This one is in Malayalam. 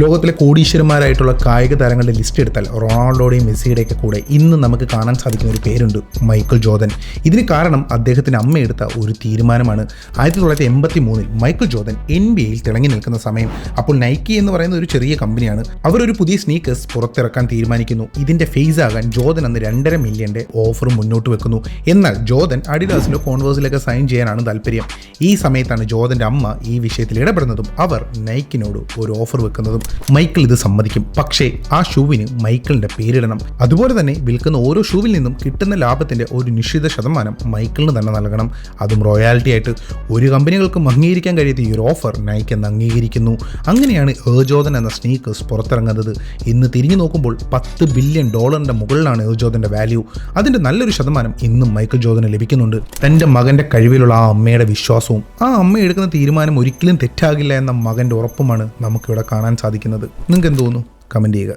ലോകത്തിലെ കോടീശ്വരന്മാരായിട്ടുള്ള കായിക താരങ്ങളുടെ ലിസ്റ്റ് എടുത്താൽ റൊണാൾഡോയുടെയും മെസ്സിയുടെയൊക്കെ കൂടെ ഇന്ന് നമുക്ക് കാണാൻ സാധിക്കുന്ന ഒരു പേരുണ്ട്, മൈക്കിൾ ജോർദൻ. ഇതിന് കാരണം അദ്ദേഹത്തിൻ്റെ അമ്മ എടുത്ത ഒരു തീരുമാനമാണ്. 1983 മൈക്കിൾ ജോർദൻ NBA തിളങ്ങി നിൽക്കുന്ന സമയം. അപ്പോൾ നൈക്കി എന്ന് പറയുന്ന ഒരു ചെറിയ കമ്പനിയാണ്. അവരൊരു പുതിയ സ്നീക്കേഴ്സ് പുറത്തിറക്കാൻ തീരുമാനിക്കുന്നു. ഇതിൻ്റെ ഫേസ് ആകാൻ ജോർദൻ അന്ന് $2.5 മില്യൺ ഓഫർ മുന്നോട്ട് വെക്കുന്നു. എന്നാൽ ജോർദൻ അഡിഡാസിലോ കോൺവേഴ്സിലൊക്കെ സൈൻ ചെയ്യാനാണ് താല്പര്യം. ഈ സമയത്താണ് ജോർദൻ്റെ അമ്മ ഈ വിഷയത്തിൽ ഇടപെടുന്നതും അവർ നൈക്കിനോട് ഒരു ഓഫർ വെക്കുന്നതും. മൈക്കിൾ ഇത് സമ്മതിക്കും. പക്ഷേ ആ ഷൂവിന് മൈക്കിളിൻ്റെ പേരിടണം. അതുപോലെ തന്നെ വിൽക്കുന്ന ഓരോ ഷൂവിൽ നിന്നും കിട്ടുന്ന ലാഭത്തിൻ്റെ ഒരു നിശ്ചിത ശതമാനം മൈക്കിളിന് തന്നെ നൽകണം. അതും റോയാലിറ്റി ആയിട്ട്. ഒരു കമ്പനികൾക്കും അംഗീകരിക്കാൻ കഴിയാത്ത ഈ ഒരു ഓഫർ നൈക്ക് എന്ന് അംഗീകരിക്കുന്നു. അങ്ങനെയാണ് എയർ ജോർദൻ എന്ന സ്നീക്കേഴ്സ് പുറത്തിറങ്ങുന്നത്. ഇന്ന് തിരിഞ്ഞു നോക്കുമ്പോൾ $10 ബില്യൺ മുകളിലാണ് എയർ ജോർദൻ്റെ വാല്യൂ. അതിൻ്റെ നല്ലൊരു ശതമാനം ഇന്നും മൈക്കിൾ ജോർദന് ലഭിക്കുന്നുണ്ട്. തൻ്റെ മകൻ്റെ കഴിവിലുള്ള ആ അമ്മയുടെ വിശ്വാസവും ആ അമ്മ എടുക്കുന്ന തീരുമാനം ഒരിക്കലും തെറ്റാകില്ല എന്ന മകൻ്റെ ഉറപ്പുമാണ് നമുക്കിവിടെ കാണാൻ സാധിക്കുന്നത്. നിങ്ങൾക്ക് എന്ത് തോന്നുന്നു? കമൻറ്റ് ചെയ്യുക.